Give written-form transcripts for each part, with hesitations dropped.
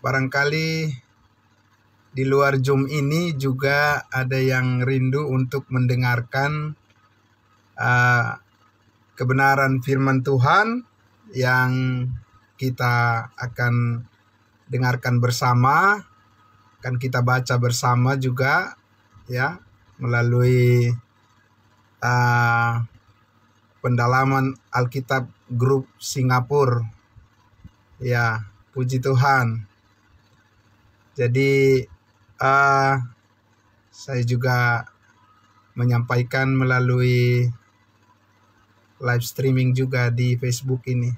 barangkali di luar Zoom ini juga ada yang rindu untuk mendengarkan kebenaran firman Tuhan yang kita akan dengarkan bersama, akan kita baca bersama juga ya melalui pendalaman Alkitab grup Singapura. Ya, puji Tuhan. Jadi saya juga menyampaikan melalui live streaming juga di Facebook ini.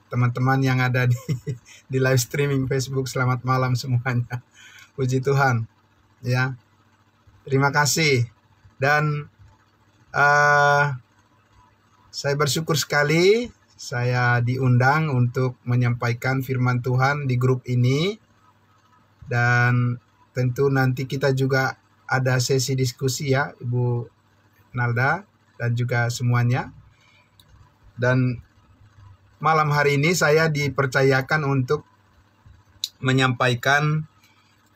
Teman-teman yang ada di live streaming Facebook, selamat malam semuanya. Puji Tuhan. Ya. Terima kasih. Dan saya bersyukur sekali saya diundang untuk menyampaikan firman Tuhan di grup ini. Dan tentu nanti kita juga ada sesi diskusi ya, Ibu Nalda dan juga semuanya. Dan malam hari ini saya dipercayakan untuk menyampaikan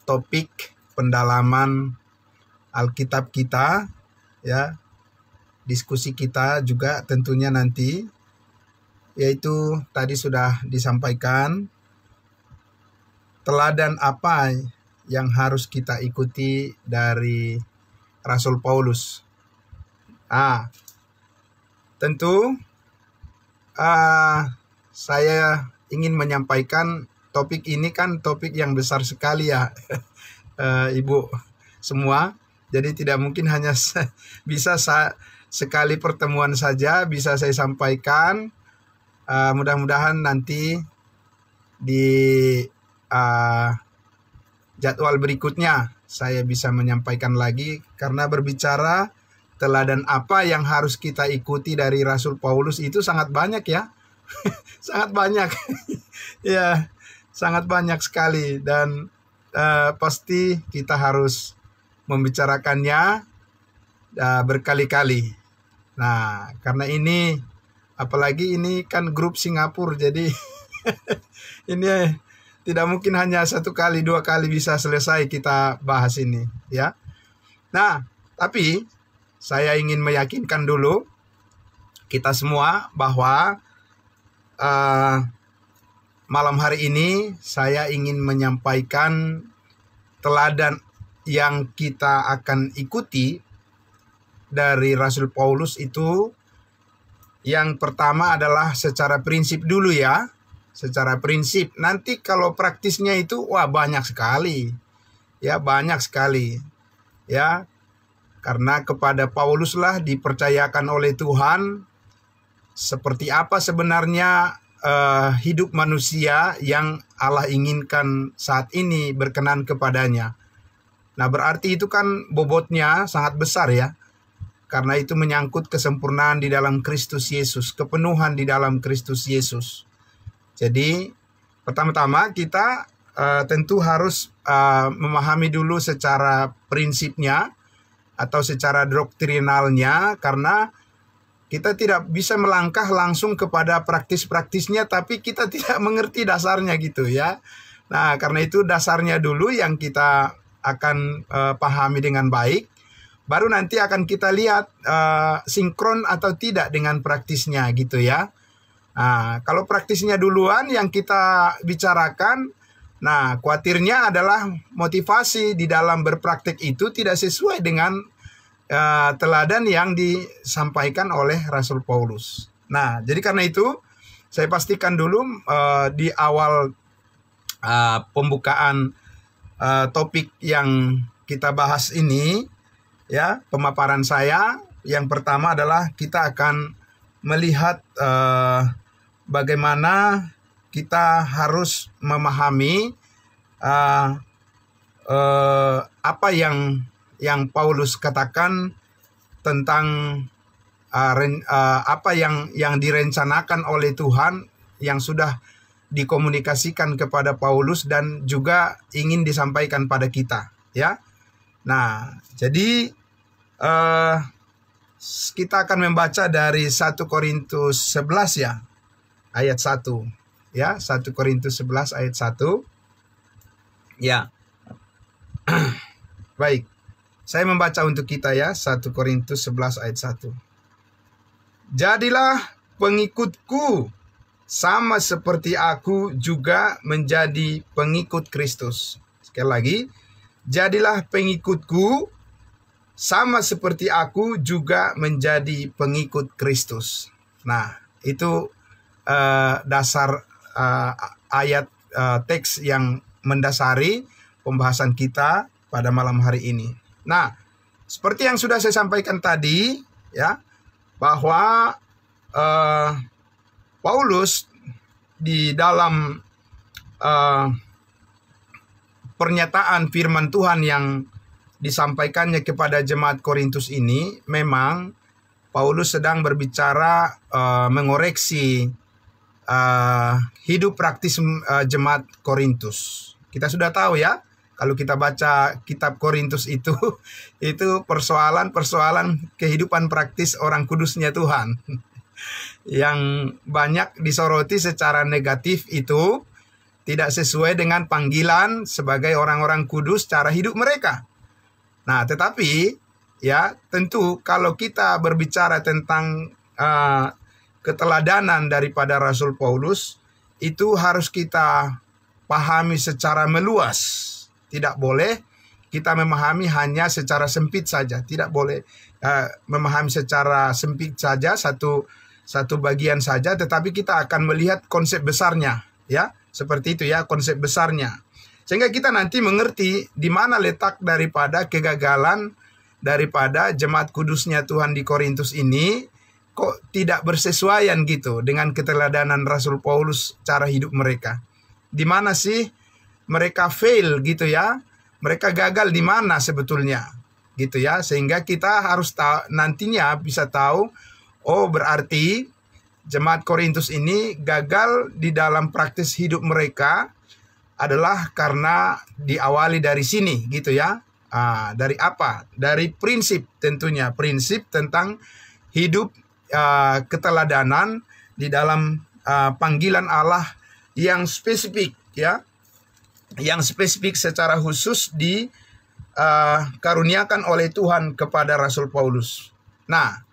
topik pendalaman Alkitab kita ya. Diskusi kita juga tentunya nanti, yaitu tadi sudah disampaikan teladan apa yang harus kita ikuti dari Rasul Paulus. Tentu saya ingin menyampaikan topik ini kan topik yang besar sekali ya Ibu semua. Jadi tidak mungkin hanya bisa sekali pertemuan saja bisa saya sampaikan. Mudah-mudahan nanti di jadwal berikutnya saya bisa menyampaikan lagi, karena berbicara teladan apa yang harus kita ikuti dari Rasul Paulus itu sangat banyak ya. Sangat banyak. Ya, sangat banyak sekali, dan pasti kita harus membicarakannya berkali-kali. Nah, karena ini apalagi ini kan grup Singapura, jadi ini tidak mungkin hanya 1 kali 2 kali bisa selesai kita bahas ini ya. Nah, tapi saya ingin meyakinkan dulu kita semua bahwa malam hari ini saya ingin menyampaikan teladan yang kita akan ikuti dari Rasul Paulus itu. Yang pertama adalah secara prinsip dulu ya. Secara prinsip. Nanti kalau praktisnya itu banyak sekali. Ya, banyak sekali. Ya. Karena kepada Paulus lah dipercayakan oleh Tuhan seperti apa sebenarnya hidup manusia yang Allah inginkan saat ini berkenan kepadanya. Nah, berarti itu kan bobotnya sangat besar ya. Karena itu menyangkut kesempurnaan di dalam Kristus Yesus, kepenuhan di dalam Kristus Yesus. Jadi, pertama-tama kita tentu harus memahami dulu secara prinsipnya atau secara doktrinalnya, karena kita tidak bisa melangkah langsung kepada praktis-praktisnya, tapi kita tidak mengerti dasarnya gitu ya. Nah, karena itu dasarnya dulu yang kita akan pahami dengan baik. Baru nanti akan kita lihat sinkron atau tidak dengan praktisnya gitu ya. Nah, kalau praktisnya duluan yang kita bicarakan, nah khawatirnya adalah motivasi di dalam berpraktek itu tidak sesuai dengan teladan yang disampaikan oleh Rasul Paulus. Nah, jadi karena itu saya pastikan dulu di awal pembukaan topik yang kita bahas ini, ya, pemaparan saya yang pertama adalah kita akan melihat bagaimana kita harus memahami apa yang Paulus katakan tentang apa yang direncanakan oleh Tuhan yang sudah dikomunikasikan kepada Paulus dan juga ingin disampaikan pada kita, ya. Nah, jadi kita akan membaca dari 1 Korintus 11 ya, ayat 1. Ya, 1 Korintus 11 ayat 1. Ya. Baik. Saya membaca untuk kita ya, 1 Korintus 11 ayat 1. Jadilah pengikutku, sama seperti aku juga menjadi pengikut Kristus. Sekali lagi, jadilah pengikutku, sama seperti aku juga menjadi pengikut Kristus. Nah, itu dasar ayat teks yang mendasari pembahasan kita pada malam hari ini. Nah, seperti yang sudah saya sampaikan tadi, ya, bahwa Paulus di dalam pernyataan firman Tuhan yang disampaikannya kepada jemaat Korintus ini, memang Paulus sedang berbicara mengoreksi hidup praktis jemaat Korintus. Kita sudah tahu ya, kalau kita baca kitab Korintus itu persoalan-persoalan kehidupan praktis orang kudusnya Tuhan. Yang banyak disoroti secara negatif itu tidak sesuai dengan panggilan sebagai orang-orang kudus cara hidup mereka. Nah, tetapi ya tentu kalau kita berbicara tentang keteladanan daripada Rasul Paulus, itu harus kita pahami secara meluas. Tidak boleh kita memahami hanya secara sempit saja. Tidak boleh memahami secara sempit saja satu bagian saja, tetapi kita akan melihat konsep besarnya, ya. Seperti itu ya, konsep besarnya. Sehingga kita nanti mengerti di mana letak daripada kegagalan daripada jemaat kudusnya Tuhan di Korintus ini, kok tidak bersesuaian gitu dengan keteladanan Rasul Paulus cara hidup mereka. Di mana sih mereka fail gitu ya? Mereka gagal di mana sebetulnya? Gitu ya. Sehingga kita harus nantinya bisa tahu, oh berarti jemaat Korintus ini gagal di dalam praktis hidup mereka adalah karena diawali dari sini gitu ya. Dari apa? Dari prinsip tentunya. Prinsip tentang hidup keteladanan di dalam panggilan Allah yang spesifik ya. Yang spesifik secara khusus dikaruniakan oleh Tuhan kepada Rasul Paulus. Nah,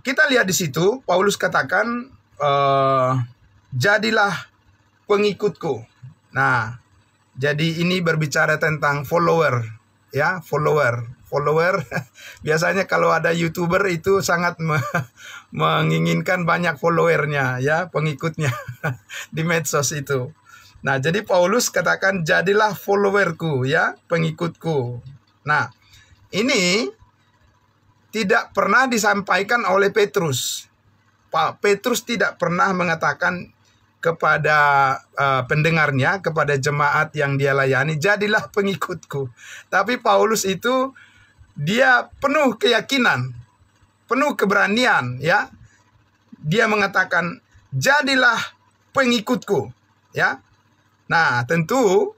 kita lihat di situ Paulus katakan jadilah pengikutku. Nah, jadi ini berbicara tentang follower, ya, follower. Biasanya kalau ada YouTuber itu sangat menginginkan banyak followernya, ya, pengikutnya di medsos itu. Nah, jadi Paulus katakan jadilah followerku, ya, pengikutku. Nah, ini tidak pernah disampaikan oleh Petrus. Pak Petrus tidak pernah mengatakan kepada pendengarnya, kepada jemaat yang dia layani, jadilah pengikutku. Tapi Paulus itu dia penuh keyakinan, penuh keberanian, ya. Dia mengatakan jadilah pengikutku, ya. Nah, tentu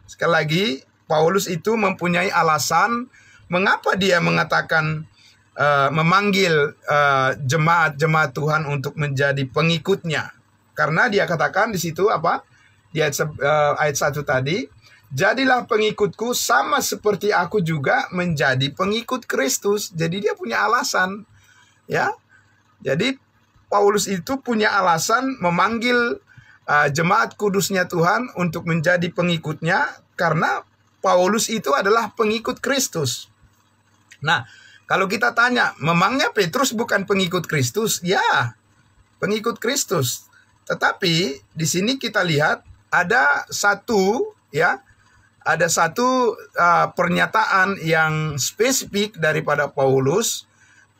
sekali lagi Paulus itu mempunyai alasan mengapa dia mengatakan memanggil jemaat-jemaat Tuhan untuk menjadi pengikutnya. Karena dia katakan di situ apa? Di ayat 1 tadi, jadilah pengikutku sama seperti aku juga menjadi pengikut Kristus. Jadi dia punya alasan, ya. Jadi Paulus itu punya alasan memanggil jemaat kudusnya Tuhan untuk menjadi pengikutnya karena Paulus itu adalah pengikut Kristus. Nah, kalau kita tanya, memangnya Petrus bukan pengikut Kristus? Ya, pengikut Kristus. Tetapi di sini kita lihat ada satu pernyataan yang spesifik daripada Paulus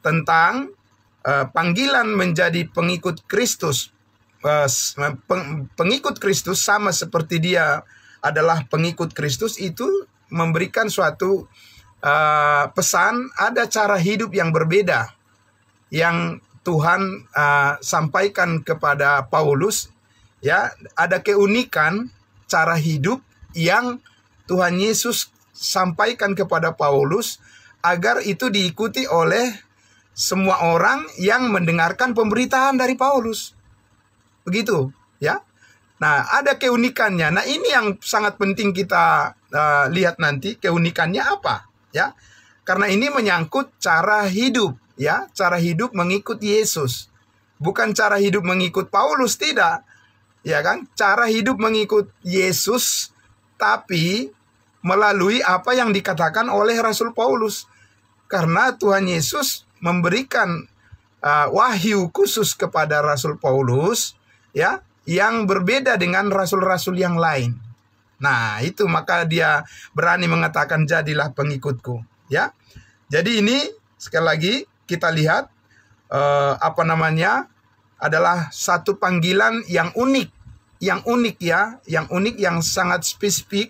tentang panggilan menjadi pengikut Kristus. Pengikut Kristus sama seperti dia adalah pengikut Kristus, itu memberikan suatu pesan, ada cara hidup yang berbeda yang Tuhan sampaikan kepada Paulus, ya. Ada keunikan cara hidup yang Tuhan Yesus sampaikan kepada Paulus agar itu diikuti oleh semua orang yang mendengarkan pemberitaan dari Paulus. Begitu, ya. Nah, ada keunikannya. Nah, ini yang sangat penting kita lihat nanti, keunikannya apa, ya. Karena ini menyangkut cara hidup, ya, cara hidup mengikut Yesus. Bukan cara hidup mengikut Paulus, tidak. Ya kan? Cara hidup mengikut Yesus tapi melalui apa yang dikatakan oleh Rasul Paulus. Karena Tuhan Yesus memberikan wahyu khusus kepada Rasul Paulus, ya, yang berbeda dengan rasul-rasul yang lain. Nah, itu maka dia berani mengatakan jadilah pengikutku, ya. Jadi ini sekali lagi kita lihat adalah satu panggilan yang unik, yang sangat spesifik,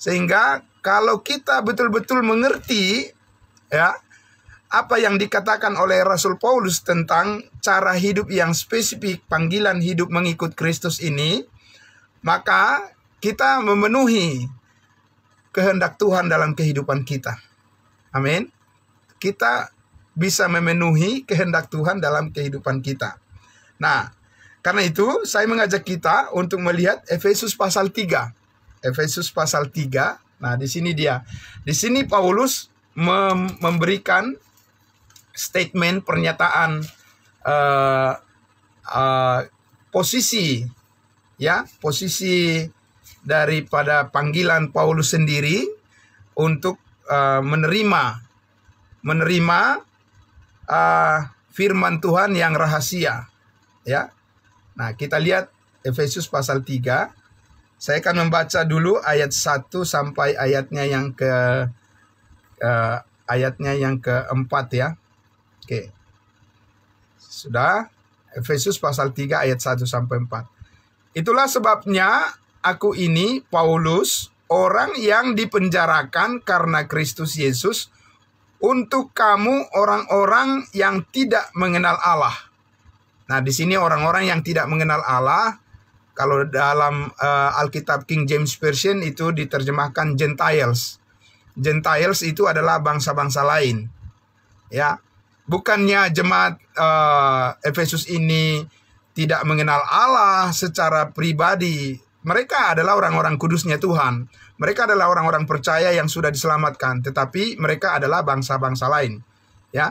sehingga kalau kita betul-betul mengerti, ya, apa yang dikatakan oleh Rasul Paulus tentang cara hidup yang spesifik, panggilan hidup mengikut Kristus ini, maka kita memenuhi kehendak Tuhan dalam kehidupan kita. Amin. Kita bisa memenuhi kehendak Tuhan dalam kehidupan kita. Nah, karena itu saya mengajak kita untuk melihat Efesus pasal 3. Efesus pasal 3. Nah, di sini dia. Di sini Paulus memberikan statement, pernyataan posisi, ya, posisi daripada panggilan Paulus sendiri untuk menerima firman Tuhan yang rahasia, ya. Nah, kita lihat Efesus pasal 3. Saya akan membaca dulu ayat 1 sampai ayatnya yang keempat, ya. Oke. Sudah. Efesus pasal 3 ayat 1 sampai 4. Itulah sebabnya aku ini Paulus, orang yang dipenjarakan karena Kristus Yesus, untuk kamu orang-orang yang tidak mengenal Allah. Nah, di sini orang-orang yang tidak mengenal Allah, kalau dalam Alkitab King James Version itu diterjemahkan Gentiles. Gentiles itu adalah bangsa-bangsa lain, ya. Bukannya jemaat Efesus ini tidak mengenal Allah secara pribadi. Mereka adalah orang-orang kudusnya Tuhan. Mereka adalah orang-orang percaya yang sudah diselamatkan. Tetapi mereka adalah bangsa-bangsa lain, ya.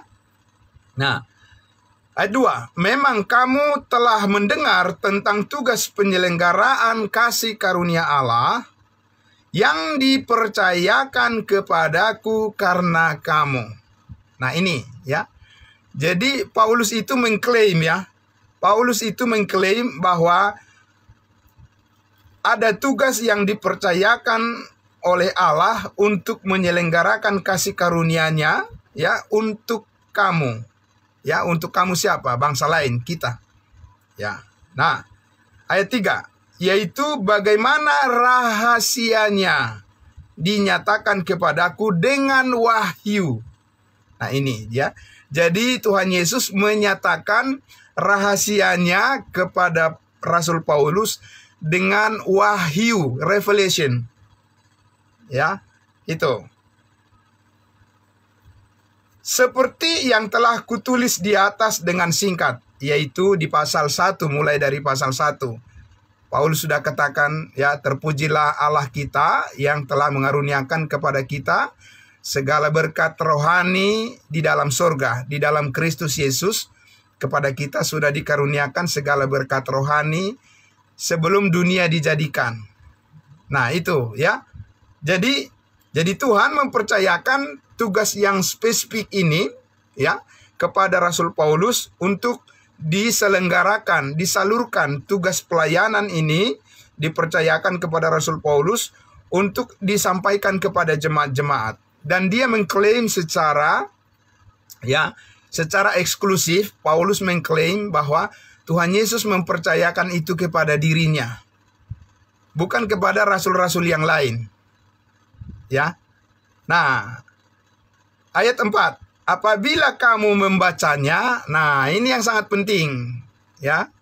Nah, ayat 2. Memang kamu telah mendengar tentang tugas penyelenggaraan kasih karunia Allah yang dipercayakan kepadaku karena kamu. Nah, ini, ya. Jadi Paulus itu mengklaim, ya. Paulus itu mengklaim bahwa ada tugas yang dipercayakan oleh Allah untuk menyelenggarakan kasih karunia-Nya, ya, untuk kamu. Ya, untuk kamu siapa? Bangsa lain, kita. Ya. Nah, ayat 3, yaitu bagaimana rahasianya dinyatakan kepadaku dengan wahyu. Nah, ini, ya. Jadi Tuhan Yesus menyatakan rahasianya kepada Rasul Paulus dengan wahyu, revelation. Ya, itu. Seperti yang telah kutulis di atas dengan singkat, yaitu di pasal 1, mulai dari pasal 1. Paulus sudah katakan, ya, terpujilah Allah kita yang telah mengaruniakan kepada kita segala berkat rohani di dalam surga, di dalam Kristus Yesus. Kepada kita sudah dikaruniakan segala berkat rohani sebelum dunia dijadikan. Nah, itu, ya. Jadi Tuhan mempercayakan tugas yang spesifik ini, ya, kepada Rasul Paulus untuk diselenggarakan, disalurkan tugas pelayanan ini dipercayakan kepada Rasul Paulus untuk disampaikan kepada jemaat-jemaat. Dan dia mengklaim secara eksklusif, Paulus mengklaim bahwa Tuhan Yesus mempercayakan itu kepada dirinya, bukan kepada rasul-rasul yang lain. Ya. Nah, ayat 4. Apabila kamu membacanya, nah ini yang sangat penting, ya.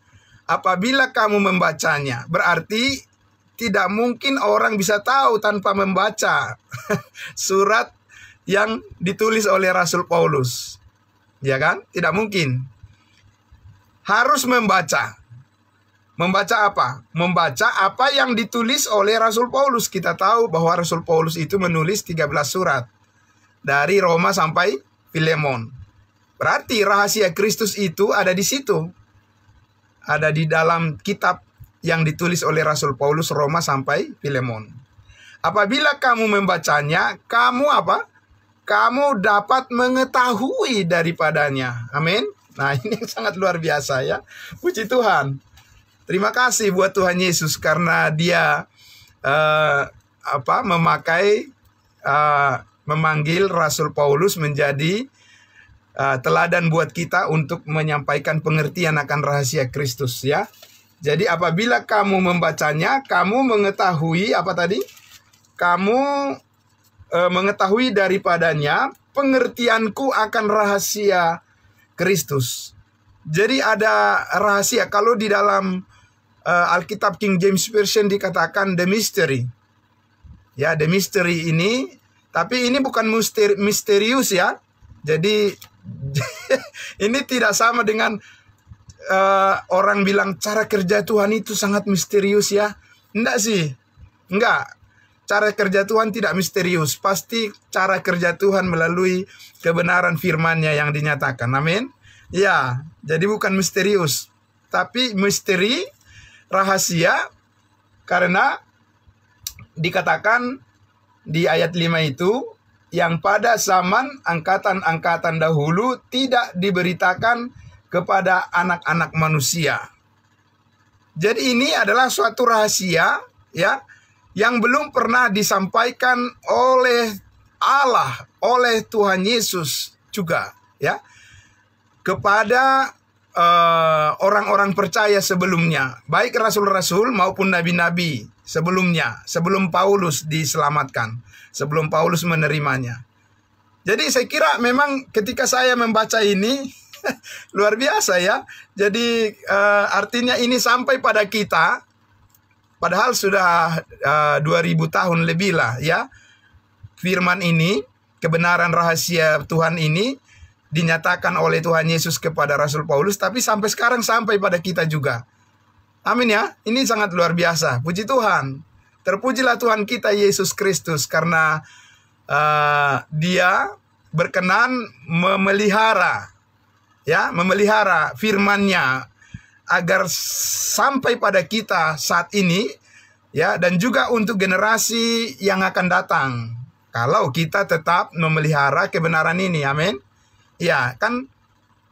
Apabila kamu membacanya, berarti tidak mungkin orang bisa tahu tanpa membaca surat yang ditulis oleh Rasul Paulus. Ya kan? Tidak mungkin. Harus membaca. Membaca apa? Membaca apa yang ditulis oleh Rasul Paulus. Kita tahu bahwa Rasul Paulus itu menulis 13 surat. Dari Roma sampai Filemon. Berarti rahasia Kristus itu ada di situ. Ada di dalam kitab yang ditulis oleh Rasul Paulus, Roma sampai Filemon. Apabila kamu membacanya, kamu apa? Kamu dapat mengetahui daripadanya. Amin. Nah, ini sangat luar biasa ya. Puji Tuhan. Terima kasih buat Tuhan Yesus karena Dia memanggil Rasul Paulus menjadi teladan buat kita untuk menyampaikan pengertian akan rahasia Kristus ya. Jadi apabila kamu membacanya, kamu mengetahui apa tadi? Kamu mengetahui daripadanya pengertianku akan rahasia Kristus. Jadi ada rahasia. Kalau di dalam Alkitab King James Version dikatakan the mystery. Ya, the mystery ini. Tapi ini bukan misterius ya. Jadi ini tidak sama dengan orang bilang cara kerja Tuhan itu sangat misterius ya. Enggak sih. Enggak. Cara kerja Tuhan tidak misterius. Pasti cara kerja Tuhan melalui kebenaran firman-Nya yang dinyatakan. Amin. Ya, jadi bukan misterius. Tapi misteri, rahasia, karena dikatakan di ayat 5 itu, yang pada zaman angkatan-angkatan dahulu tidak diberitakan kepada anak-anak manusia. Jadi ini adalah suatu rahasia ya, yang belum pernah disampaikan oleh Allah, oleh Tuhan Yesus juga ya, kepada orang-orang percaya sebelumnya, baik rasul-rasul maupun nabi-nabi sebelumnya, sebelum Paulus diselamatkan, sebelum Paulus menerimanya. Jadi saya kira memang ketika saya membaca ini luar biasa ya. Jadi artinya ini sampai pada kita, padahal sudah 2000 tahun lebih lah ya. Firman ini, kebenaran rahasia Tuhan ini dinyatakan oleh Tuhan Yesus kepada Rasul Paulus, tapi sampai sekarang sampai pada kita juga. Amin ya. Ini sangat luar biasa. Puji Tuhan. Terpujilah Tuhan kita Yesus Kristus karena Dia berkenan memelihara ya, memelihara firman-Nya agar sampai pada kita saat ini ya, dan juga untuk generasi yang akan datang. Kalau kita tetap memelihara kebenaran ini. Amin. Ya, kan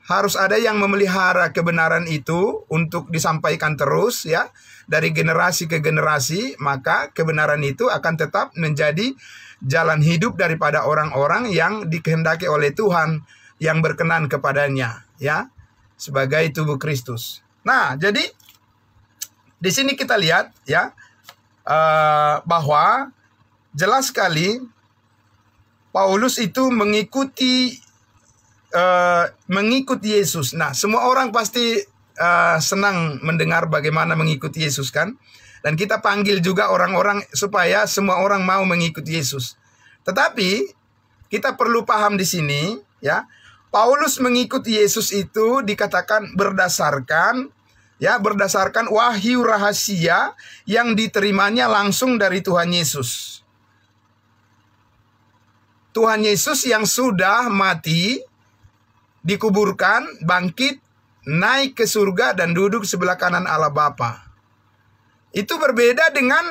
harus ada yang memelihara kebenaran itu untuk disampaikan terus ya, dari generasi ke generasi, maka kebenaran itu akan tetap menjadi jalan hidup daripada orang-orang yang dikehendaki oleh Tuhan, yang berkenan kepadanya ya, sebagai tubuh Kristus. Nah, jadi di sini kita lihat ya, bahwa jelas sekali Paulus itu mengikuti Yesus. Nah, semua orang pasti senang mendengar bagaimana mengikuti Yesus kan? Dan kita panggil juga orang-orang supaya semua orang mau mengikuti Yesus. Tetapi kita perlu paham di sini ya, Paulus mengikuti Yesus itu dikatakan berdasarkan wahyu rahasia yang diterimanya langsung dari Tuhan Yesus. Tuhan Yesus yang sudah mati, dikuburkan, bangkit, naik ke surga dan duduk sebelah kanan Allah Bapa. Itu berbeda dengan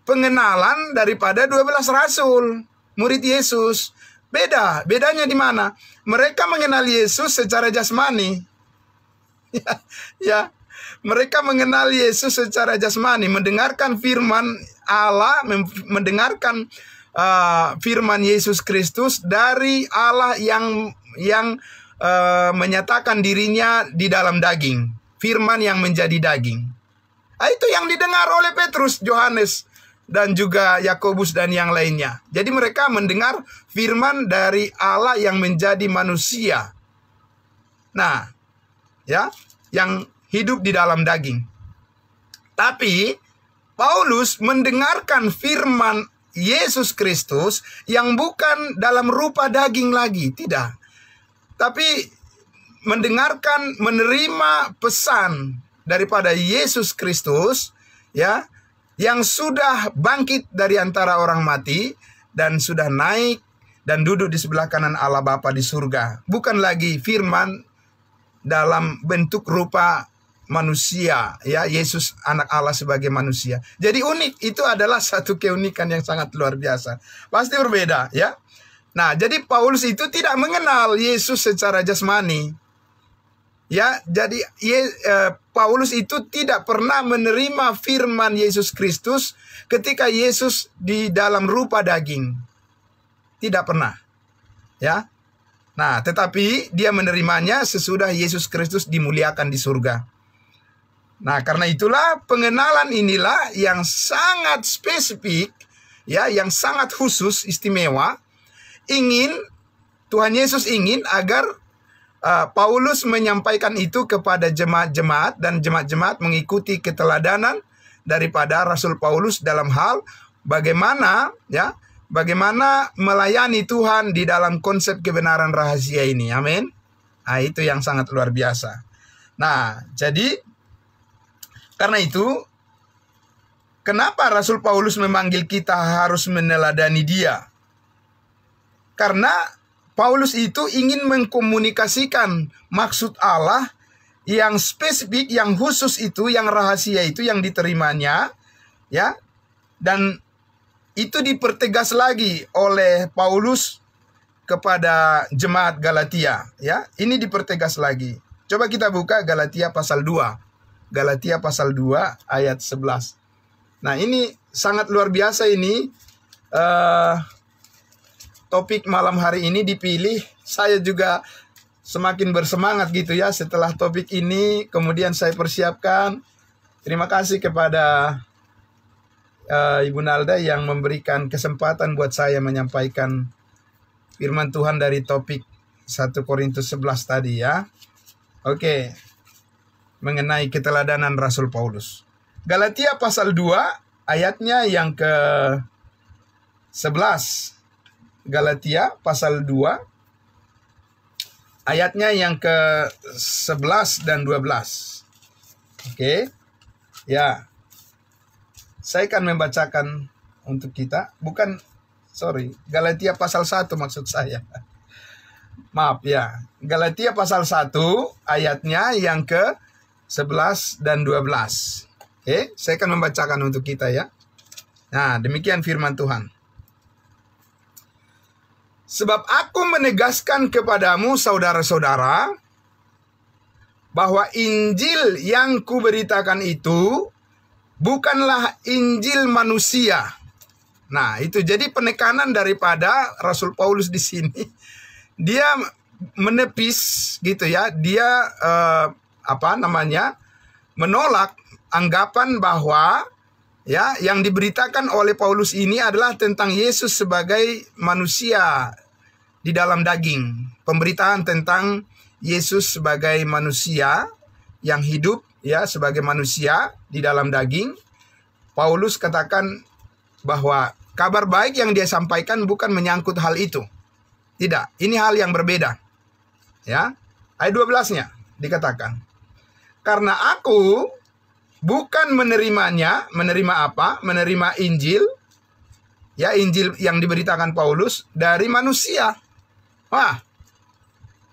pengenalan daripada 12 rasul, murid Yesus. Bedanya di mana? Mereka mengenal Yesus secara jasmani. Ya, mereka mengenal Yesus secara jasmani, mendengarkan firman Allah, mendengarkan firman Yesus Kristus dari Allah yang menyatakan dirinya di dalam daging, firman yang menjadi daging. Itu yang didengar oleh Petrus, Yohanes, dan juga Yakobus dan yang lainnya. Jadi mereka mendengar firman dari Allah yang menjadi manusia. Nah, ya, yang hidup di dalam daging. Tapi Paulus mendengarkan firman Yesus Kristus yang bukan dalam rupa daging lagi, tidak. Tapi mendengarkan, menerima pesan daripada Yesus Kristus, ya, yang sudah bangkit dari antara orang mati dan sudah naik dan duduk di sebelah kanan Allah Bapa di surga. Bukan lagi firman dalam bentuk rupa manusia, ya, Yesus anak Allah sebagai manusia. Jadi unik, itu adalah satu keunikan yang sangat luar biasa. Pasti berbeda, ya. Nah, jadi Paulus itu tidak mengenal Yesus secara jasmani. Ya, jadi Paulus itu tidak pernah menerima firman Yesus Kristus ketika Yesus di dalam rupa daging. Tidak pernah. Ya. Nah, tetapi dia menerimanya sesudah Yesus Kristus dimuliakan di surga. Nah, karena itulah pengenalan inilah yang sangat spesifik, ya, yang sangat khusus, istimewa. Tuhan Yesus ingin agar Paulus menyampaikan itu kepada jemaat-jemaat, dan jemaat-jemaat mengikuti keteladanan daripada Rasul Paulus dalam hal bagaimana, ya, bagaimana melayani Tuhan di dalam konsep kebenaran rahasia ini. Amin. Nah, itu yang sangat luar biasa. Nah, jadi karena itu, kenapa Rasul Paulus memanggil kita harus meneladani dia? Karena Paulus itu ingin mengkomunikasikan maksud Allah yang spesifik, yang khusus itu, yang rahasia itu, yang diterimanya, ya. Dan itu dipertegas lagi oleh Paulus kepada jemaat Galatia, ya. Ini dipertegas lagi. Coba kita buka Galatia pasal 2. Galatia pasal 2 ayat 11. Nah, ini sangat luar biasa ini. Topik malam hari ini dipilih. Saya juga semakin bersemangat gitu ya setelah topik ini. Kemudian saya persiapkan. Terima kasih kepada Ibu Nalda yang memberikan kesempatan buat saya menyampaikan firman Tuhan dari topik 1 Korintus 11 tadi ya. Oke. Mengenai keteladanan Rasul Paulus. Galatia pasal 2 ayatnya yang ke-11. Galatia pasal 2 ayatnya yang ke-11 dan 12. Oke. Ya. Saya akan membacakan untuk kita. Galatia pasal 1 maksud saya. Maaf ya. Galatia pasal 1 ayatnya yang ke-11 dan 12. Oke, saya akan membacakan untuk kita ya. Nah, demikian firman Tuhan. Sebab aku menegaskan kepadamu saudara-saudara, bahwa Injil yang kuberitakan itu bukanlah Injil manusia. Nah, itu jadi penekanan daripada Rasul Paulus di sini. Dia menepis gitu ya. Dia menolak anggapan bahwa ya yang diberitakan oleh Paulus ini adalah tentang Yesus sebagai manusia di dalam daging. Pemberitaan tentang Yesus sebagai manusia yang hidup ya sebagai manusia di dalam daging. Paulus katakan bahwa kabar baik yang dia sampaikan bukan menyangkut hal itu. Tidak, ini hal yang berbeda. Ya. Ayat 12-nya dikatakan, karena aku bukan menerimanya, menerima apa? Menerima Injil, ya Injil yang diberitakan Paulus dari manusia. Wah,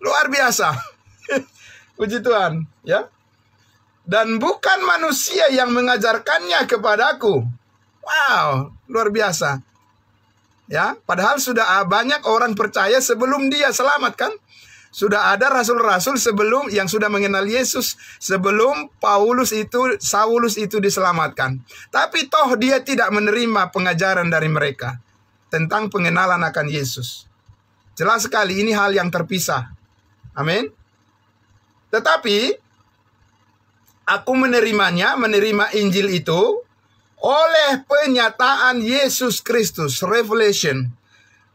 luar biasa. Puji Tuhan, ya. Dan bukan manusia yang mengajarkannya kepadaku. Wow, luar biasa. Ya, padahal sudah banyak orang percaya sebelum dia selamat kan? Sudah ada rasul-rasul sebelum yang sudah mengenal Yesus sebelum Saulus itu diselamatkan. Tapi toh dia tidak menerima pengajaran dari mereka tentang pengenalan akan Yesus. Jelas sekali ini hal yang terpisah. Amin. Tetapi aku menerima Injil itu oleh penyataan Yesus Kristus, revelation.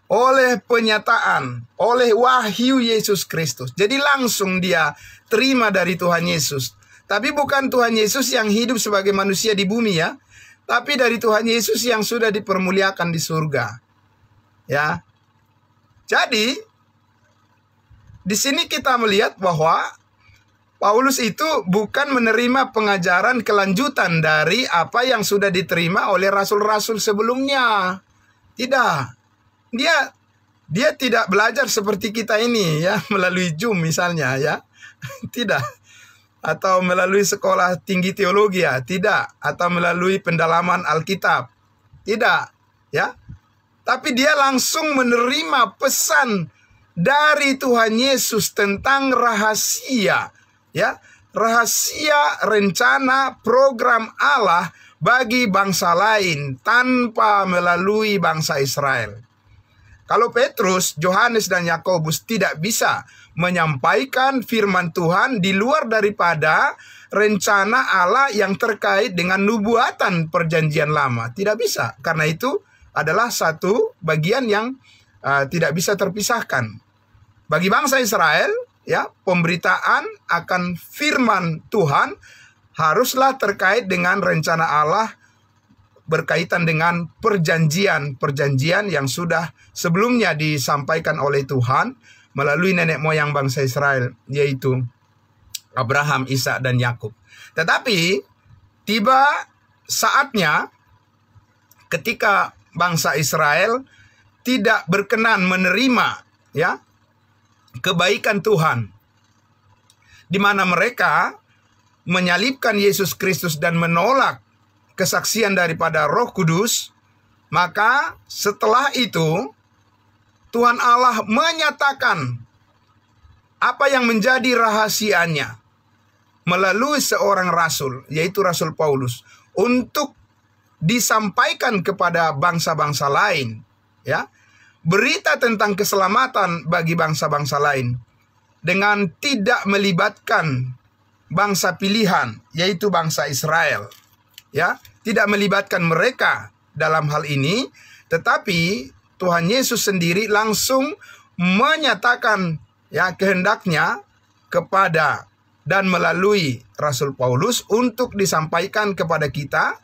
Oleh penyataan, oleh wahyu Yesus Kristus. Jadi langsung dia terima dari Tuhan Yesus. Tapi bukan Tuhan Yesus yang hidup sebagai manusia di bumi ya. Tapi dari Tuhan Yesus yang sudah dipermuliakan di surga. Ya. Jadi di sini kita melihat bahwa Paulus itu bukan menerima pengajaran kelanjutan dari apa yang sudah diterima oleh rasul-rasul sebelumnya. Tidak. Dia tidak belajar seperti kita ini ya, melalui Zoom misalnya ya. Tidak. Atau melalui sekolah tinggi teologi ya, tidak. Atau melalui pendalaman Alkitab. Tidak, ya. Tapi dia langsung menerima pesan dari Tuhan Yesus tentang rahasia, ya. Rahasia rencana program Allah bagi bangsa lain tanpa melalui bangsa Israel. Kalau Petrus, Yohanes, dan Yakobus tidak bisa menyampaikan firman Tuhan di luar daripada rencana Allah yang terkait dengan nubuatan perjanjian lama. Tidak bisa, karena itu adalah satu bagian yang tidak bisa terpisahkan. Bagi bangsa Israel, ya, pemberitaan akan firman Tuhan haruslah terkait dengan rencana Allah berkaitan dengan perjanjian yang sudah sebelumnya disampaikan oleh Tuhan melalui nenek moyang bangsa Israel, yaitu Abraham, Ishak, dan Yakub. Tetapi tiba saatnya ketika bangsa Israel tidak berkenan menerima, ya, kebaikan Tuhan, di mana mereka menyalibkan Yesus Kristus dan menolak kesaksian daripada Roh Kudus. Maka setelah itu Tuhan Allah menyatakan apa yang menjadi rahasianya melalui seorang rasul, yaitu Rasul Paulus, untuk disampaikan kepada bangsa-bangsa lain, ya, berita tentang keselamatan bagi bangsa-bangsa lain dengan tidak melibatkan bangsa pilihan, yaitu bangsa Israel. Ya, tidak melibatkan mereka dalam hal ini, tetapi Tuhan Yesus sendiri langsung menyatakan, ya, kehendaknya kepada dan melalui Rasul Paulus untuk disampaikan kepada kita.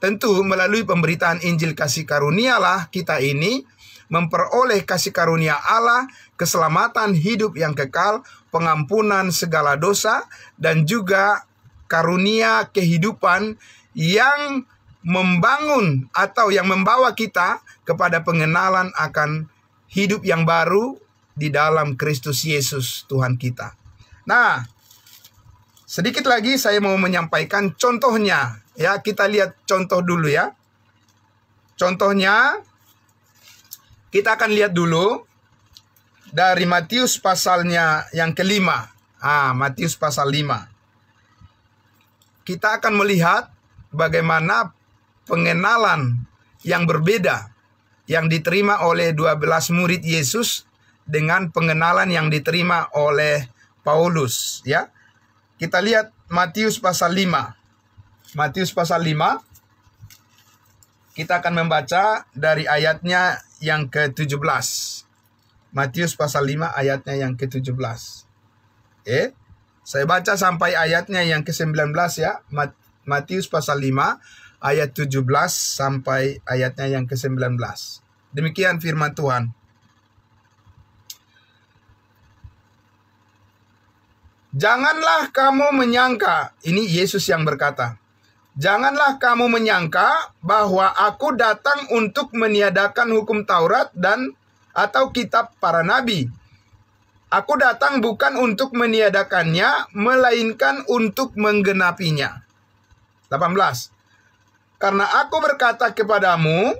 Tentu melalui pemberitaan Injil kasih karunialah kita ini memperoleh kasih karunia Allah, keselamatan hidup yang kekal, pengampunan segala dosa, dan juga karunia kehidupan yang membangun atau yang membawa kita kepada pengenalan akan hidup yang baru di dalam Kristus Yesus Tuhan kita. Nah, sedikit lagi saya mau menyampaikan contohnya. Ya, kita lihat contoh dulu ya. Contohnya kita akan lihat dulu dari Matius pasalnya yang kelima. Matius pasal 5. Kita akan melihat bagaimana pengenalan yang berbeda yang diterima oleh 12 murid Yesus dengan pengenalan yang diterima oleh Paulus, ya. Kita lihat Matius pasal 5. Matius pasal 5. Kita akan membaca dari ayatnya yang ke-17. Matius pasal 5 ayatnya yang ke-17. Saya baca sampai ayatnya yang ke-19 ya. Matius pasal 5 ayat 17 sampai ayatnya yang ke-19. Demikian firman Tuhan. Janganlah kamu menyangka, ini Yesus yang berkata, janganlah kamu menyangka bahwa aku datang untuk meniadakan hukum Taurat dan atau kitab para nabi. Aku datang bukan untuk meniadakannya, melainkan untuk menggenapinya. 18. Karena aku berkata kepadamu,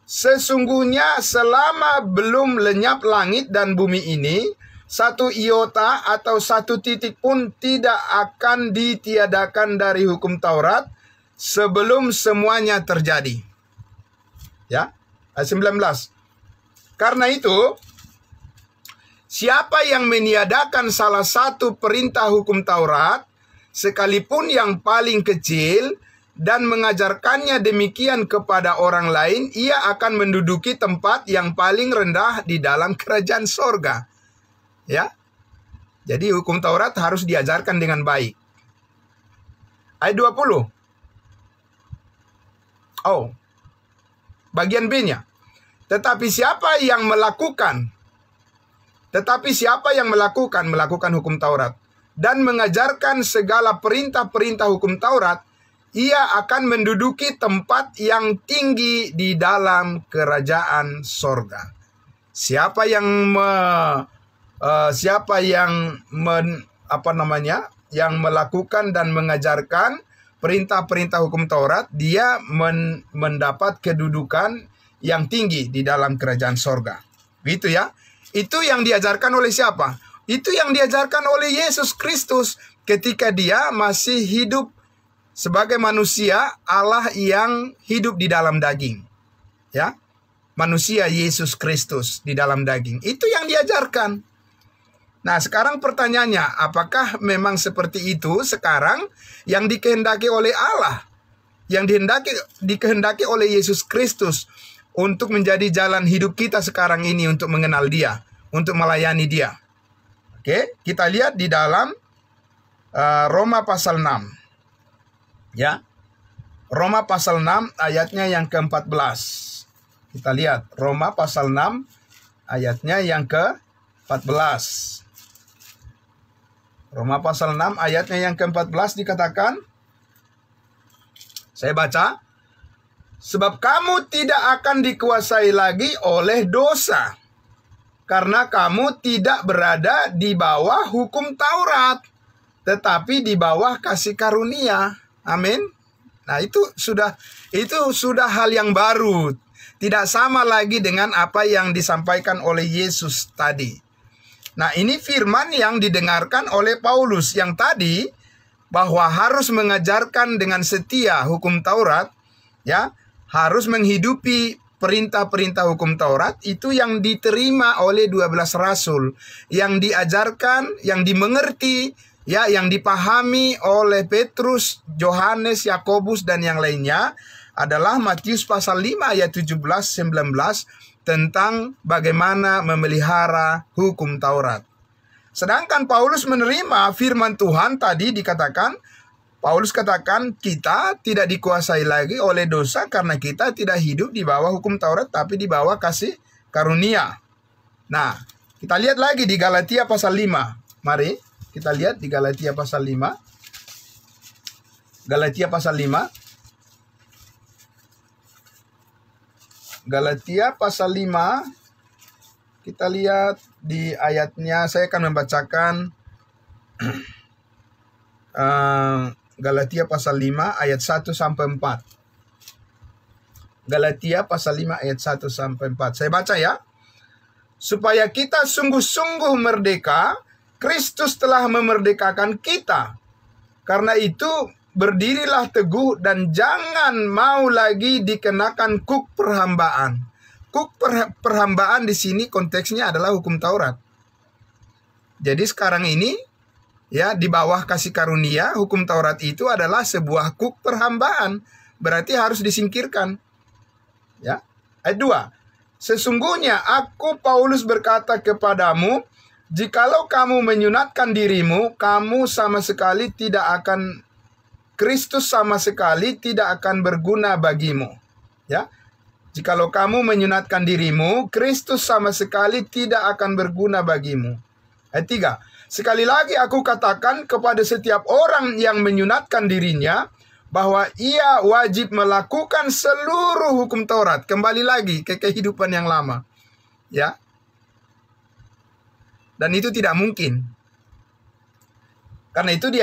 sesungguhnya selama belum lenyap langit dan bumi ini, satu iota atau satu titik pun tidak akan ditiadakan dari hukum Taurat sebelum semuanya terjadi. Ya, ayat 19. Karena itu, siapa yang meniadakan salah satu perintah hukum Taurat, sekalipun yang paling kecil, dan mengajarkannya demikian kepada orang lain, ia akan menduduki tempat yang paling rendah di dalam kerajaan sorga. Ya, jadi hukum Taurat harus diajarkan dengan baik. Ayat 20. Bagian B-nya. Tetapi siapa yang melakukan hukum Taurat, dan mengajarkan segala perintah-perintah hukum Taurat, ia akan menduduki tempat yang tinggi di dalam kerajaan sorga. Siapa yang yang melakukan dan mengajarkan perintah-perintah hukum Taurat, dia mendapat kedudukan yang tinggi di dalam kerajaan sorga. Gitu ya. Itu yang diajarkan oleh siapa? Itu yang diajarkan oleh Yesus Kristus ketika dia masih hidup sebagai manusia Allah yang hidup di dalam daging. Ya. Manusia Yesus Kristus di dalam daging. Itu yang diajarkan. Nah, sekarang pertanyaannya, apakah memang seperti itu sekarang yang dikehendaki oleh Allah? Yang dikehendaki oleh Yesus Kristus untuk menjadi jalan hidup kita sekarang ini untuk mengenal Dia, untuk melayani Dia. Oke, kita lihat di dalam Roma pasal 6. Ya, Roma pasal 6 ayatnya yang ke-14. Kita lihat Roma pasal 6 ayatnya yang ke-14. Roma pasal 6 ayatnya yang ke-14 dikatakan, saya baca, sebab kamu tidak akan dikuasai lagi oleh dosa, karena kamu tidak berada di bawah hukum Taurat, tetapi di bawah kasih karunia. Amin. Nah, itu sudah hal yang baru. Tidak sama lagi dengan apa yang disampaikan oleh Yesus tadi. Nah, ini firman yang didengarkan oleh Paulus yang tadi, bahwa harus mengajarkan dengan setia hukum Taurat, ya, harus menghidupi perintah-perintah hukum Taurat, itu yang diterima oleh 12 rasul, yang diajarkan, yang dimengerti, ya, yang dipahami oleh Petrus, Yohanes, Yakobus, dan yang lainnya adalah Matius pasal 5 ayat 17-19 tentang bagaimana memelihara hukum Taurat. Sedangkan Paulus menerima firman Tuhan tadi dikatakan, Paulus katakan kita tidak dikuasai lagi oleh dosa karena kita tidak hidup di bawah hukum Taurat tapi di bawah kasih karunia. Nah, kita lihat lagi di Galatia pasal 5. Mari kita lihat di Galatia pasal 5. Galatia pasal 5. Galatia pasal 5. Kita lihat di ayatnya, saya akan membacakan Galatia pasal 5 ayat 1 sampai 4. Galatia pasal 5 ayat 1 sampai 4. Saya baca ya. Supaya kita sungguh-sungguh merdeka, Kristus telah memerdekakan kita. Karena itu berdirilah teguh dan jangan mau lagi dikenakan kuk perhambaan. Kuk perhambaan di sini konteksnya adalah hukum Taurat. Jadi sekarang ini, ya, di bawah kasih karunia, hukum Taurat itu adalah sebuah kuk perhambaan. Berarti harus disingkirkan. Ya. Ayat 2. Sesungguhnya aku Paulus berkata kepadamu, jikalau kamu menyunatkan dirimu, kamu sama sekali tidak akan, Kristus sama sekali tidak akan berguna bagimu. Ya. Jikalau kamu menyunatkan dirimu, Kristus sama sekali tidak akan berguna bagimu. Ayat 3. Sekali lagi aku katakan kepada setiap orang yang menyunatkan dirinya, bahwa ia wajib melakukan seluruh hukum Taurat. Kembali lagi ke kehidupan yang lama. Ya. Dan itu tidak mungkin. Karena itu di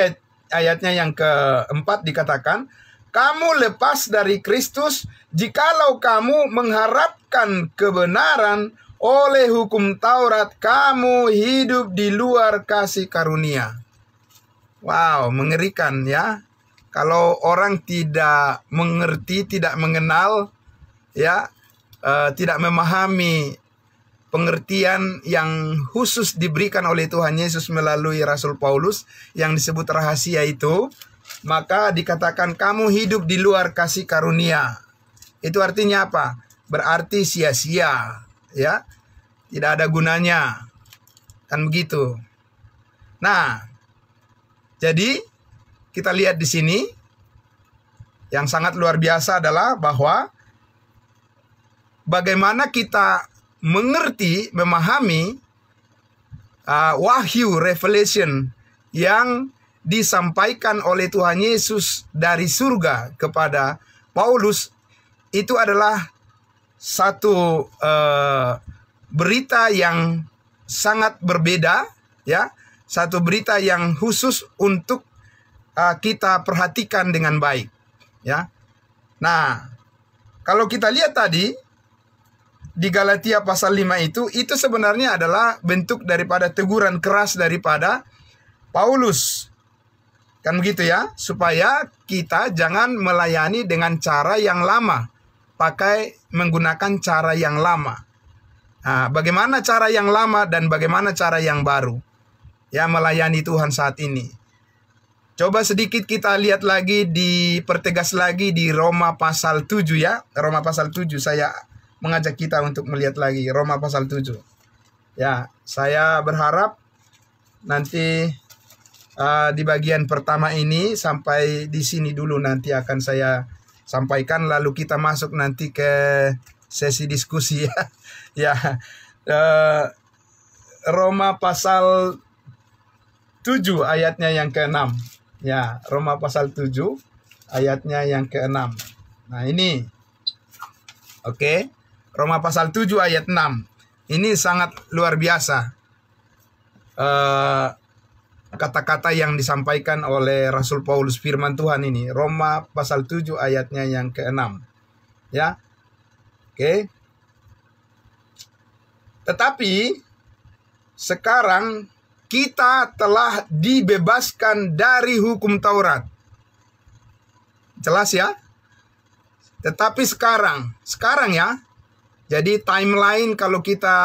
ayatnya yang keempat dikatakan, kamu lepas dari Kristus jikalau kamu mengharapkan kebenaran oleh hukum Taurat, kamu hidup di luar kasih karunia. Wow, mengerikan ya. Kalau orang tidak mengerti, tidak mengenal, ya, tidak memahami pengertian yang khusus diberikan oleh Tuhan Yesus melalui Rasul Paulus yang disebut rahasia itu, maka dikatakan kamu hidup di luar kasih karunia. Itu artinya apa? Berarti sia-sia, ya. Tidak ada gunanya. Kan begitu. Nah, jadi kita lihat di sini yang sangat luar biasa adalah bahwa bagaimana kita mengerti, memahami wahyu, revelation yang disampaikan oleh Tuhan Yesus dari surga kepada Paulus itu adalah satu berita yang sangat berbeda, ya, satu berita yang khusus untuk kita perhatikan dengan baik, ya. Nah, kalau kita lihat tadi di Galatia pasal 5 itu sebenarnya adalah bentuk daripada teguran keras daripada Paulus. Kan begitu ya, supaya kita jangan melayani dengan cara yang lama, pakai menggunakan cara yang lama. Nah, bagaimana cara yang lama dan bagaimana cara yang baru, ya, melayani Tuhan saat ini. Coba sedikit kita lihat lagi, dipertegas lagi di Roma pasal 7 ya. Roma pasal 7, saya mengajak kita untuk melihat lagi Roma pasal 7. Ya, saya berharap nanti di bagian pertama ini sampai di sini dulu nanti akan saya sampaikan, lalu kita masuk nanti ke sesi diskusi ya. Ya, Roma pasal 7 ayatnya yang ke-6. Ya, Roma pasal 7 ayatnya yang ke-6. Nah, ini. Oke. Roma pasal 7 ayat 6. Ini sangat luar biasa. Kata-kata yang disampaikan oleh Rasul Paulus, firman Tuhan ini. Roma pasal 7 ayatnya yang ke-6. Ya. Oke. Tetapi sekarang kita telah dibebaskan dari hukum Taurat. Jelas ya? Tetapi sekarang ya. Jadi timeline, kalau kita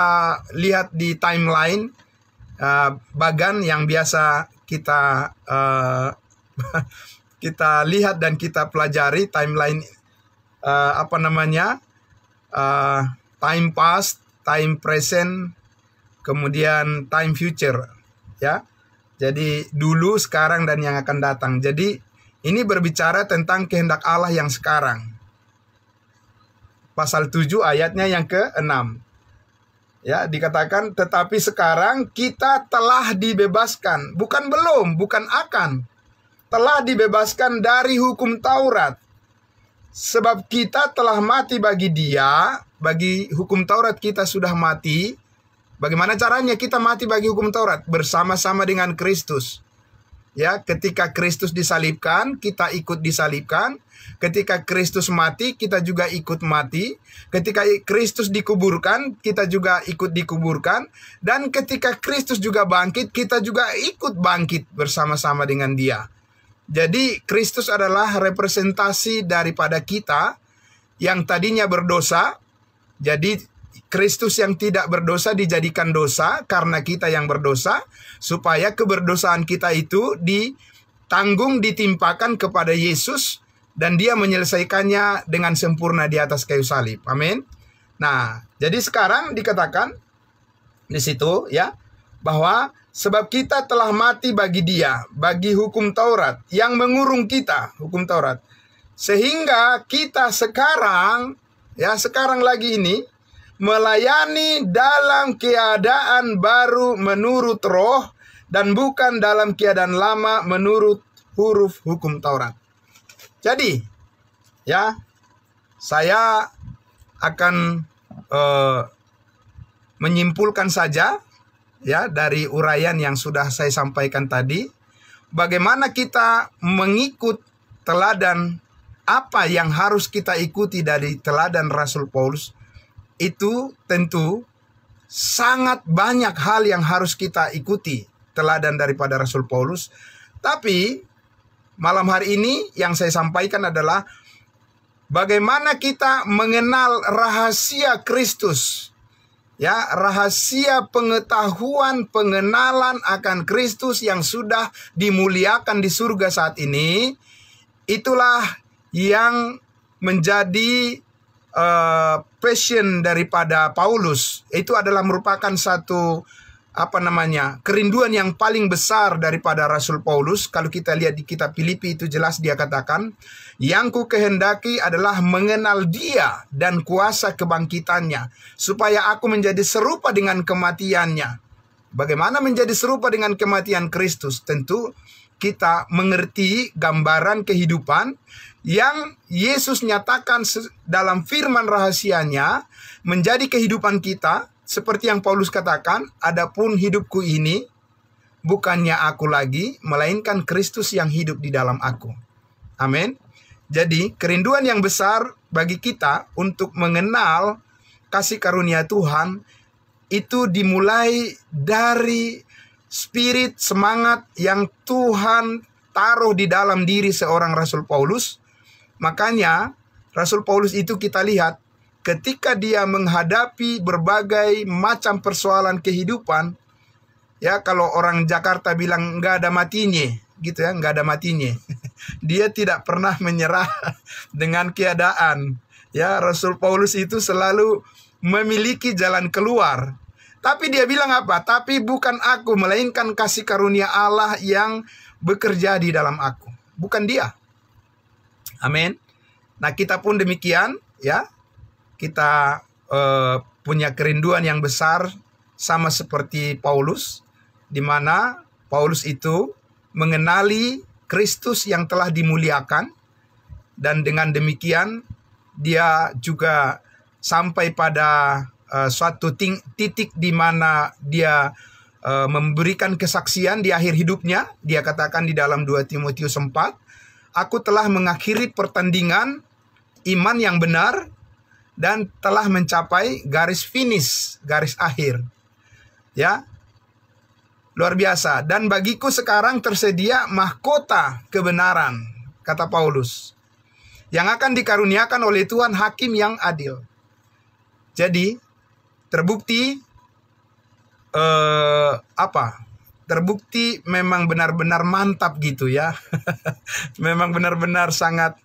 lihat di timeline, bagan yang biasa kita kita lihat dan kita pelajari timeline, time past, time present, kemudian time future, ya. Jadi dulu, sekarang, dan yang akan datang. Jadi ini berbicara tentang kehendak Allah yang sekarang. Pasal 7 ayatnya yang ke-6. Ya, dikatakan tetapi sekarang kita telah dibebaskan, bukan belum, bukan akan. Telah dibebaskan dari hukum Taurat. Sebab kita telah mati bagi dia, bagi hukum Taurat kita sudah mati. Bagaimana caranya kita mati bagi hukum Taurat? Bersama-sama dengan Kristus. Ya, ketika Kristus disalibkan, kita ikut disalibkan. Ketika Kristus mati, kita juga ikut mati. Ketika Kristus dikuburkan, kita juga ikut dikuburkan. Dan ketika Kristus juga bangkit, kita juga ikut bangkit bersama-sama dengan Dia. Jadi Kristus adalah representasi daripada kita yang tadinya berdosa. Jadi Kristus yang tidak berdosa dijadikan dosa karena kita yang berdosa, supaya keberdosaan kita itu ditanggung, ditimpakan kepada Yesus, dan Dia menyelesaikannya dengan sempurna di atas kayu salib. Amin. Nah, jadi sekarang dikatakan di situ ya, bahwa sebab kita telah mati bagi dia, bagi hukum Taurat yang mengurung kita, hukum Taurat. Sehingga kita sekarang, ya sekarang lagi ini, melayani dalam keadaan baru menurut roh, dan bukan dalam keadaan lama menurut huruf hukum Taurat. Jadi, ya, saya akan menyimpulkan saja, ya, dari uraian yang sudah saya sampaikan tadi, bagaimana kita mengikut teladan, apa yang harus kita ikuti dari teladan Rasul Paulus. Itu tentu sangat banyak hal yang harus kita ikuti teladan daripada Rasul Paulus. Tapi malam hari ini yang saya sampaikan adalah bagaimana kita mengenal rahasia Kristus. Ya, rahasia pengetahuan, pengenalan akan Kristus yang sudah dimuliakan di surga saat ini. Itulah yang menjadi passion daripada Paulus. Itu adalah merupakan satu kerinduan yang paling besar daripada Rasul Paulus. Kalau kita lihat di kitab Filipi, itu jelas dia katakan, yang ku kehendaki adalah mengenal Dia dan kuasa kebangkitannya, supaya aku menjadi serupa dengan kematiannya. Bagaimana menjadi serupa dengan kematian Kristus? Tentu kita mengerti gambaran kehidupan yang Yesus nyatakan dalam firman rahasianya menjadi kehidupan kita. Seperti yang Paulus katakan, adapun hidupku ini bukannya aku lagi, melainkan Kristus yang hidup di dalam aku. Amin. Jadi kerinduan yang besar bagi kita untuk mengenal kasih karunia Tuhan itu dimulai dari spirit semangat yang Tuhan taruh di dalam diri seorang Rasul Paulus. Makanya Rasul Paulus itu kita lihat ketika dia menghadapi berbagai macam persoalan kehidupan, ya kalau orang Jakarta bilang nggak ada matinya, gitu ya, nggak ada matinya. Dia tidak pernah menyerah dengan keadaan. Ya, Rasul Paulus itu selalu memiliki jalan keluar. Tapi dia bilang apa? Tapi bukan aku, melainkan kasih karunia Allah yang bekerja di dalam aku. Bukan dia. Amin. Nah, kita pun demikian, ya. Kita punya kerinduan yang besar sama seperti Paulus, di mana Paulus itu mengenali Kristus yang telah dimuliakan, dan dengan demikian dia juga sampai pada suatu titik di mana dia memberikan kesaksian di akhir hidupnya. Dia katakan di dalam 2 Timotius 4, aku telah mengakhiri pertandingan iman yang benar dan telah mencapai garis finish, garis akhir. Ya, luar biasa. Dan bagiku sekarang tersedia mahkota kebenaran, kata Paulus, yang akan dikaruniakan oleh Tuhan Hakim yang adil. Jadi terbukti terbukti memang benar-benar mantap gitu ya. Memang benar-benar sangat,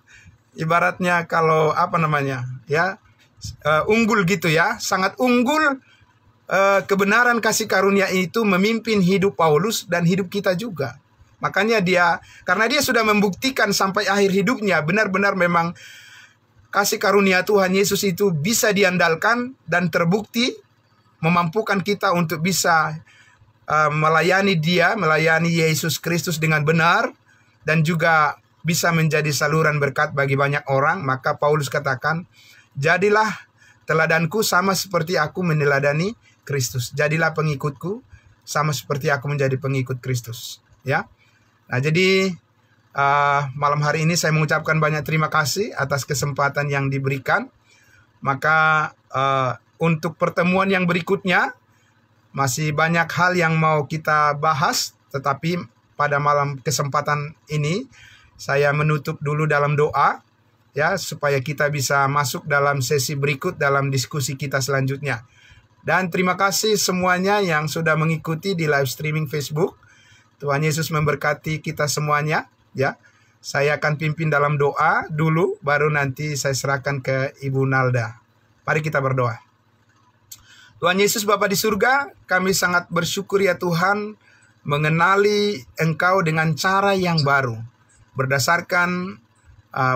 ibaratnya kalau ya, unggul gitu ya, sangat unggul. Kebenaran kasih karunia itu memimpin hidup Paulus dan hidup kita juga. Makanya karena dia sudah membuktikan sampai akhir hidupnya, benar-benar memang kasih karunia Tuhan Yesus itu bisa diandalkan dan terbukti memampukan kita untuk bisa melayani dia, melayani Yesus Kristus dengan benar, dan juga bisa menjadi saluran berkat bagi banyak orang. Maka Paulus katakan, jadilah teladanku sama seperti aku meneladani Kristus. Jadilah pengikutku sama seperti aku menjadi pengikut Kristus. Ya. Nah, jadi malam hari ini saya mengucapkan banyak terima kasih atas kesempatan yang diberikan. Maka untuk pertemuan yang berikutnya masih banyak hal yang mau kita bahas, tetapi pada malam kesempatan ini saya menutup dulu dalam doa, ya, supaya kita bisa masuk dalam sesi berikut dalam diskusi kita selanjutnya. Dan terima kasih semuanya yang sudah mengikuti di live streaming Facebook. Tuhan Yesus memberkati kita semuanya, ya. Saya akan pimpin dalam doa dulu, baru nanti saya serahkan ke Ibu Nalda. Mari kita berdoa. Tuhan Yesus Bapa di surga, kami sangat bersyukur ya Tuhan, mengenali Engkau dengan cara yang baru, berdasarkan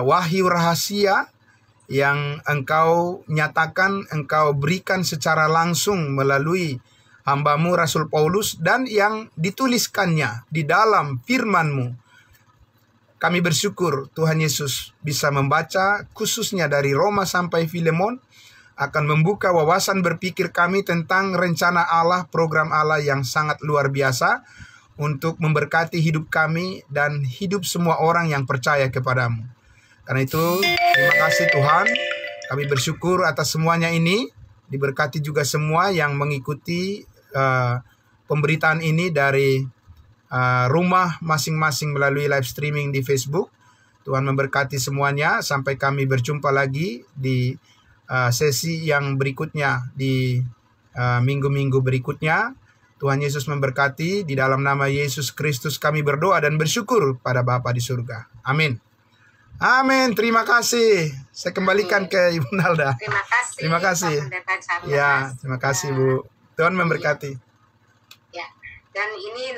wahyu rahasia yang Engkau nyatakan, Engkau berikan secara langsung melalui hamba-Mu Rasul Paulus, dan yang dituliskannya di dalam firman-Mu. Kami bersyukur Tuhan Yesus bisa membaca khususnya dari Roma sampai Filemon, akan membuka wawasan berpikir kami tentang rencana Allah, program Allah yang sangat luar biasa untuk memberkati hidup kami dan hidup semua orang yang percaya kepadamu. Karena itu, terima kasih Tuhan. Kami bersyukur atas semuanya ini. Diberkati juga semua yang mengikuti pemberitaan ini dari rumah masing-masing melalui live streaming di Facebook. Tuhan memberkati semuanya. Sampai kami berjumpa lagi di sesi yang berikutnya, di minggu-minggu berikutnya. Tuhan Yesus memberkati. Di dalam nama Yesus Kristus kami berdoa dan bersyukur pada Bapa di surga. Amin. Amin. Terima kasih. Saya kembalikan ke Ibu Nalda. Terima kasih. Terima kasih. Ya, terima kasih Bu. Tuhan memberkati. Ya. Dan ini